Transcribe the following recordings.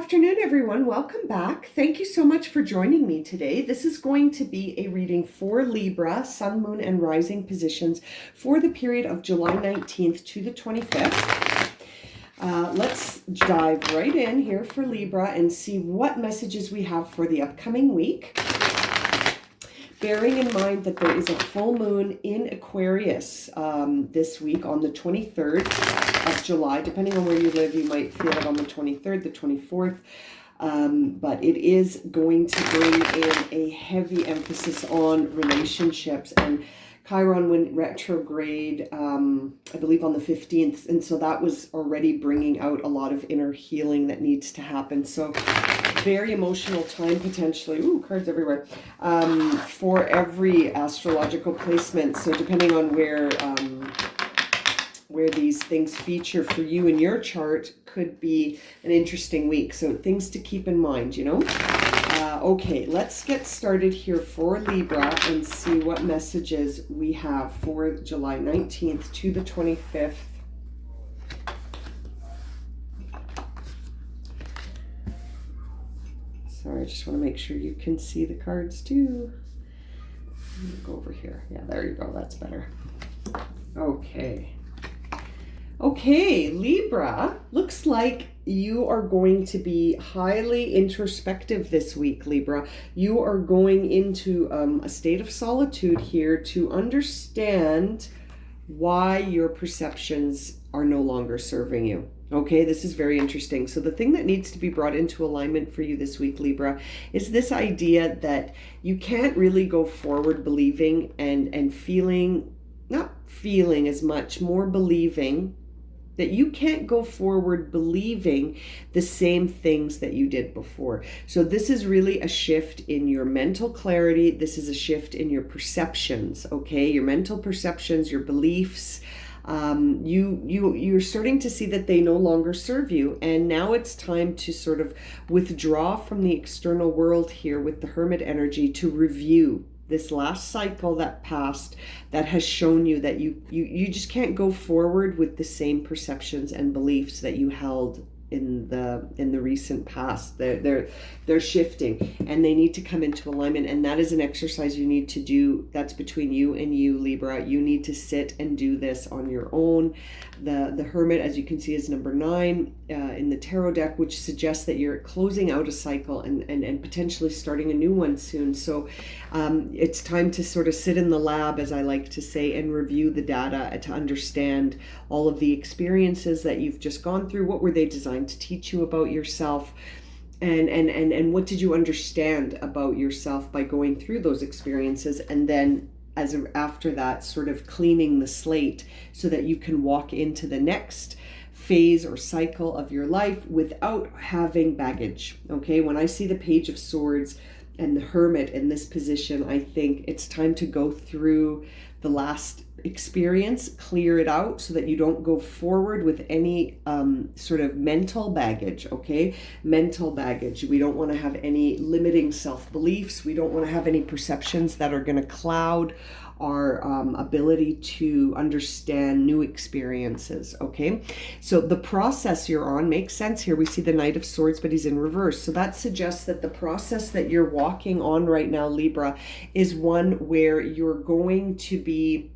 afternoon, everyone. Welcome back. Thank you so much for joining me today. This is going to be a reading for Libra, Sun, Moon, and Rising positions for the period of July 19th to the 25th. Let's dive right in here for Libra and see what messages we have for the upcoming week. Bearing in mind that there is a full moon in Aquarius this week on the 23rd of July. Depending on where you live, you might feel it on the 23rd, the 24th. But it is going to bring in a heavy emphasis on relationships. And Chiron went retrograde, I believe, on the 15th. And so that was already bringing out a lot of inner healing that needs to happen. So very emotional time potentially. Ooh, cards everywhere. For every astrological placement. So depending on where these things feature for you in your chart, could be an interesting week. So things to keep in mind, you know. Okay, let's get started here for Libra and see what messages we have for July 19th to the 25th. Sorry, I just want to make sure you can see the cards too. Go over here. Yeah, there you go. That's better. Okay. Okay, Libra, looks like you are going to be highly introspective this week, Libra. You are going into a state of solitude here to understand why your perceptions are no longer serving you. Okay, this is very interesting. So the thing that needs to be brought into alignment for you this week, Libra, is this idea that you can't really go forward believing and feeling, not feeling as much, more believing that you can't go forward believing the same things that you did before. So this is really a shift in your mental clarity. This is a shift in your perceptions, okay? Your mental perceptions, your beliefs. You're starting to see that they no longer serve you. And now it's time to sort of withdraw from the external world here with the Hermit energy to review this last cycle that passed that has shown you that you just can't go forward with the same perceptions and beliefs that you held in the recent past. They're shifting and they need to come into alignment, and that is an exercise you need to do. That's between you and you, Libra. You need to sit and do this on your own. The Hermit, as you can see, is number 9 in the tarot deck, which suggests that you're closing out a cycle and potentially starting a new one soon. So it's time to sort of sit in the lab, as I like to say, and review the data to understand all of the experiences that you've just gone through. What were they designed to teach you about yourself? And what did you understand about yourself by going through those experiences? And then after that, sort of cleaning the slate so that you can walk into the next phase or cycle of your life without having baggage. Okay, when I see the Page of Swords and the Hermit in this position, I think it's time to go through the last experience, clear it out so that you don't go forward with any sort of mental baggage. Okay, mental baggage. We don't want to have any limiting self-beliefs. We don't want to have any perceptions that are going to cloud our ability to understand new experiences. Okay, so the process you're on makes sense here. We see the Knight of Swords, but he's in reverse. So that suggests that the process that you're walking on right now, Libra, is one where you're going to be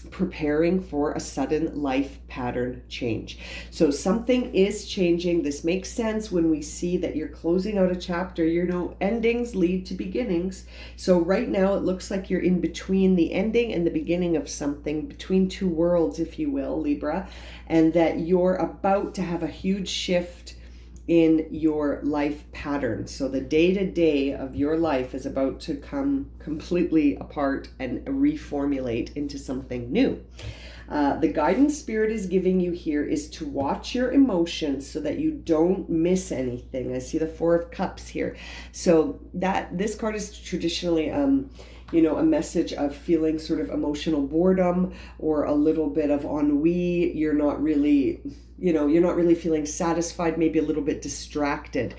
preparing for a sudden life pattern change. So something is changing. This makes sense when we see that you're closing out a chapter. You know, endings lead to beginnings. So right now it looks like you're in between the ending and the beginning of something, between two worlds, if you will, Libra, and that you're about to have a huge shift in your life pattern. So the day-to-day of your life is about to come completely apart and reformulate into something new. The guidance Spirit is giving you here is to watch your emotions so that you don't miss anything. I see the Four of Cups here. So that this card is traditionally a message of feeling sort of emotional boredom or a little bit of ennui. You're not really feeling satisfied, maybe a little bit distracted,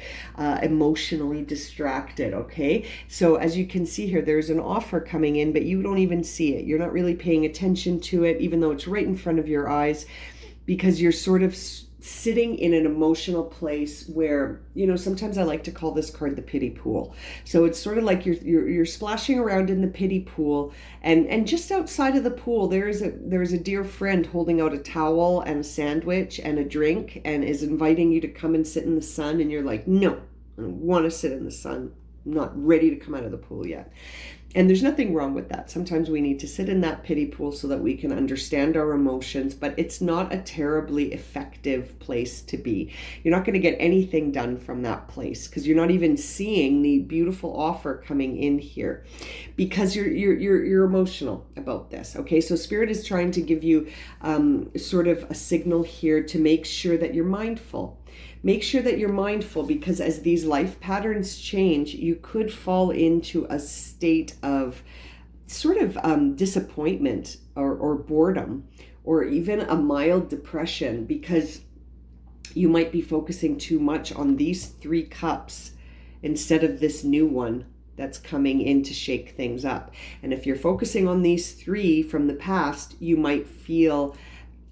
emotionally distracted, okay? So as you can see here, there's an offer coming in, but you don't even see it. You're not really paying attention to it, even though it's right in front of your eyes, because you're sort of sitting in an emotional place where, sometimes I like to call this card the pity pool. So it's sort of like you're splashing around in the pity pool, and just outside of the pool there's a dear friend holding out a towel and a sandwich and a drink and is inviting you to come and sit in the sun, and you're like, no, I don't want to sit in the sun. I'm not ready to come out of the pool yet. And there's nothing wrong with that. Sometimes we need to sit in that pity pool so that we can understand our emotions, but it's not a terribly effective place to be. You're not going to get anything done from that place because you're not even seeing the beautiful offer coming in here because you're emotional about this. Okay, so Spirit is trying to give you sort of a signal here to make sure that you're mindful. Make sure that you're mindful, because as these life patterns change, you could fall into a state of sort of disappointment or boredom, or even a mild depression, because you might be focusing too much on these 3 cups instead of this new one that's coming in to shake things up. And if you're focusing on these 3 from the past, you might feel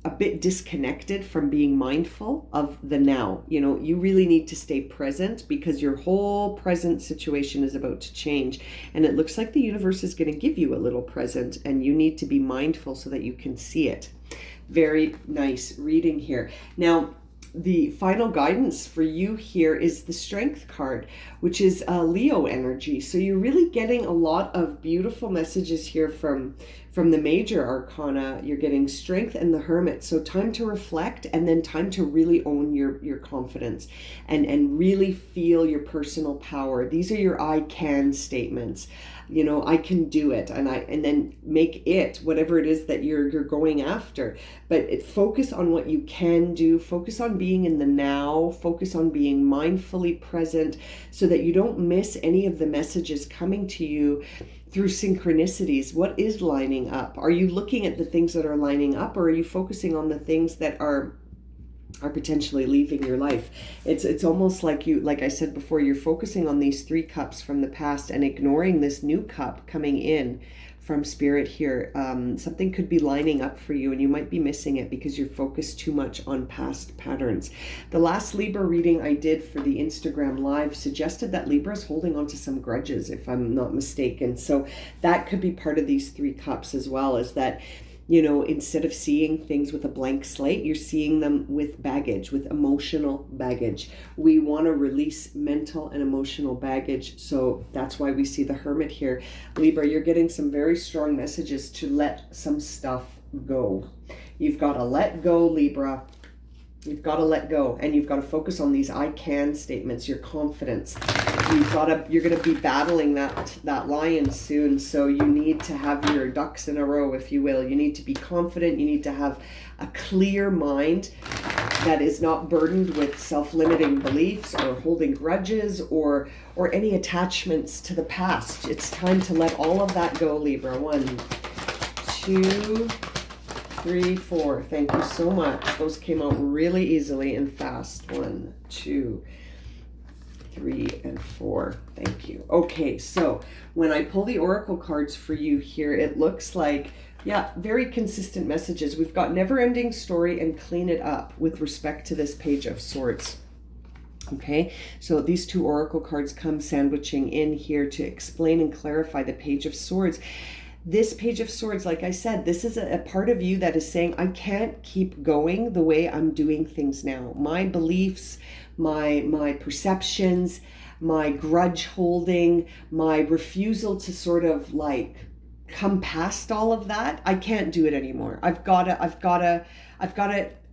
a bit disconnected from being mindful of the now. You really need to stay present because your whole present situation is about to change. And it looks like the universe is going to give you a little present, and you need to be mindful so that you can see it. Very nice reading here. Now, the final guidance for you here is the Strength card, which is Leo energy. So you're really getting a lot of beautiful messages here from the major arcana. You're getting Strength and the Hermit. So time to reflect, and then time to really own your confidence and really feel your personal power. These are your I can statements. I can do it, and then make it whatever it is that you're going after. But focus on what you can do. Focus on being in the now. Focus on being mindfully present, so that you don't miss any of the messages coming to you through synchronicities. What is lining up? Are you looking at the things that are lining up, or are you focusing on the things that are potentially leaving your life? It's almost like like I said before, you're focusing on these 3 cups from the past and ignoring this new cup coming in from Spirit here. Something could be lining up for you, and you might be missing it because you're focused too much on past patterns. The last Libra reading I did for the Instagram live suggested that Libra is holding on to some grudges, if I'm not mistaken. So that could be part of these 3 cups as well, is that instead of seeing things with a blank slate, you're seeing them with baggage, with emotional baggage. We want to release mental and emotional baggage. So that's why we see the Hermit here. Libra, you're getting some very strong messages to let some stuff go. You've got to let go, Libra. You've got to let go, and you've got to focus on these I can statements, your confidence. You're going to be battling that lion soon, so you need to have your ducks in a row, if you will. You need to be confident. You need to have a clear mind that is not burdened with self-limiting beliefs or holding grudges or any attachments to the past. It's time to let all of that go, Libra. 1, 2, 3, 4. Thank you so much. Those came out really easily and fast. 1, 2, 3, and 4. Thank you. Okay, so when I pull the oracle cards for you here, it looks like, yeah, very consistent messages. We've got never-ending story and clean it up with respect to this Page of Swords. Okay, so these 2 oracle cards come sandwiching in here to explain and clarify the Page of Swords. This Page of Swords, like I said, this is a part of you that is saying, I can't keep going the way I'm doing things now. My beliefs, my perceptions, my grudge holding, my refusal to sort of like come past all of that. I can't do it anymore. I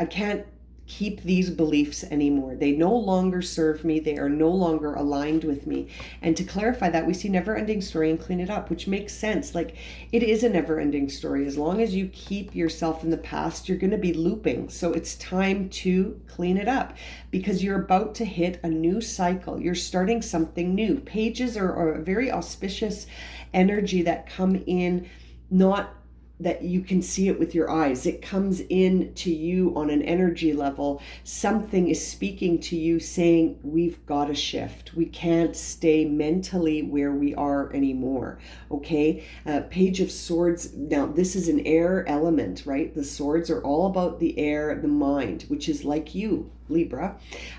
can't keep these beliefs anymore. They no longer serve me. They are no longer aligned with me. And to clarify that, we see never-ending story and clean it up, which makes sense. Like, it is a never-ending story. As long as you keep yourself in the past, you're going to be looping. So it's time to clean it up, because you're about to hit a new cycle. You're starting something new. Pages are a very auspicious energy that come in not that you can see it with your eyes. It comes in to you on an energy level. Something is speaking to you saying, we've got to shift. We can't stay mentally where we are anymore. Okay. Page of Swords. Now, this is an air element, right? The swords are all about the air, the mind, which is like you, Libra.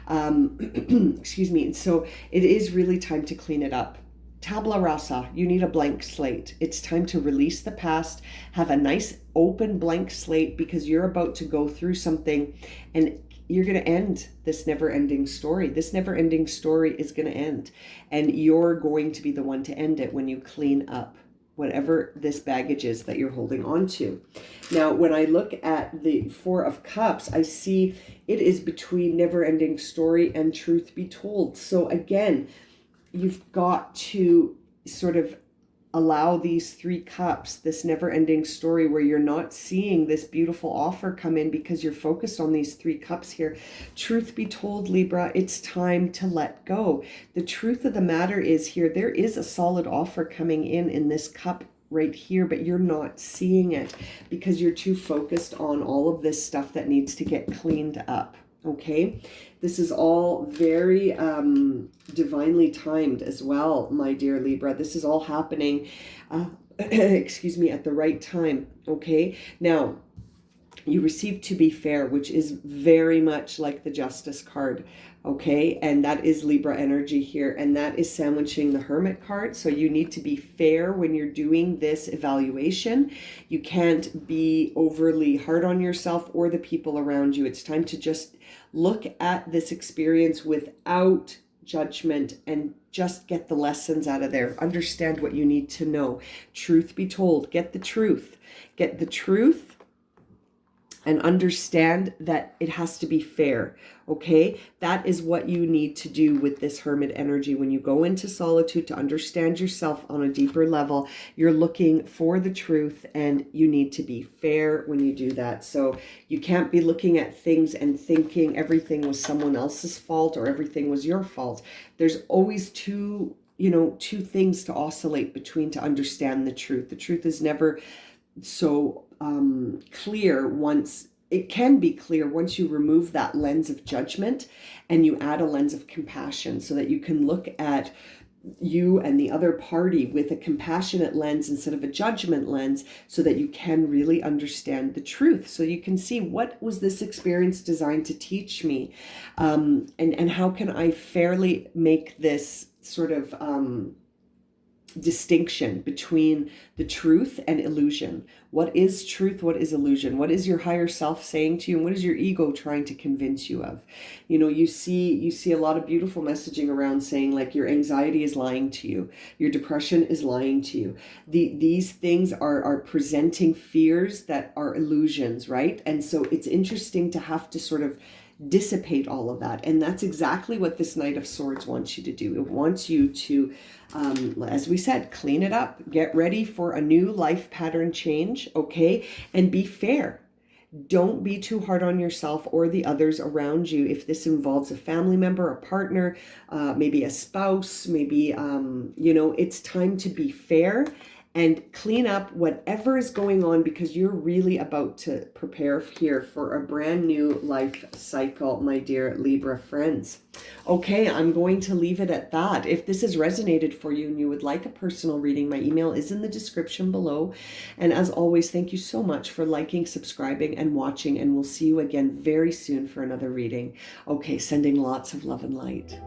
Excuse me. So it is really time to clean it up. Tabla rasa, you need a blank slate. It's time to release the past, have a nice open blank slate, because you're about to go through something and you're going to end this never-ending story. This never-ending story is going to end, and you're going to be the one to end it when you clean up whatever this baggage is that you're holding on to. Now, when I look at the Four of Cups, I see it is between never-ending story and truth be told. So again, you've got to sort of allow these three cups, this never-ending story where you're not seeing this beautiful offer come in because you're focused on these three cups here. Truth be told, Libra, it's time to let go. The truth of the matter is here, there is a solid offer coming in this cup right here, but you're not seeing it because you're too focused on all of this stuff that needs to get cleaned up. Okay, this is all very divinely timed as well, my dear Libra. This is all happening, excuse me, at the right time. Okay, now you receive to be fair, which is very much like the Justice card. Okay, and that is Libra energy here, and that is sandwiching the Hermit card. So you need to be fair when you're doing this evaluation. You can't be overly hard on yourself or the people around you. It's time to just look at this experience without judgment and just get the lessons out of there. Understand what you need to know. Truth be told, get the truth. Get the truth and understand that it has to be fair. Okay, that is what you need to do with this Hermit energy. When you go into solitude to understand yourself on a deeper level, you're looking for the truth, and you need to be fair when you do that. So you can't be looking at things and thinking everything was someone else's fault or everything was your fault. There's always two things to oscillate between to understand the truth. The truth is never so clear once. It can be clear once you remove that lens of judgment and you add a lens of compassion, so that you can look at you and the other party with a compassionate lens instead of a judgment lens, so that you can really understand the truth. So you can see, what was this experience designed to teach me? And how can I fairly make this sort of distinction between the truth and illusion? What is truth? What is illusion? What is your higher self saying to you? And what is your ego trying to convince you of? You see a lot of beautiful messaging around saying, like, your anxiety is lying to you. Your depression is lying to you. These things are presenting fears that are illusions, right? And so it's interesting to have to sort of dissipate all of that. And that's exactly what this Knight of Swords wants you to do. It wants you to, as we said, clean it up, get ready for a new life pattern change, okay? And be fair. Don't be too hard on yourself or the others around you. If this involves a family member, a partner, maybe a spouse, maybe, it's time to be fair and clean up whatever is going on, because you're really about to prepare here for a brand new life cycle, my dear Libra friends. Okay, I'm going to leave it at that. If this has resonated for you and you would like a personal reading, my email is in the description below. And as always, thank you so much for liking, subscribing, and watching. And we'll see you again very soon for another reading. Okay, sending lots of love and light.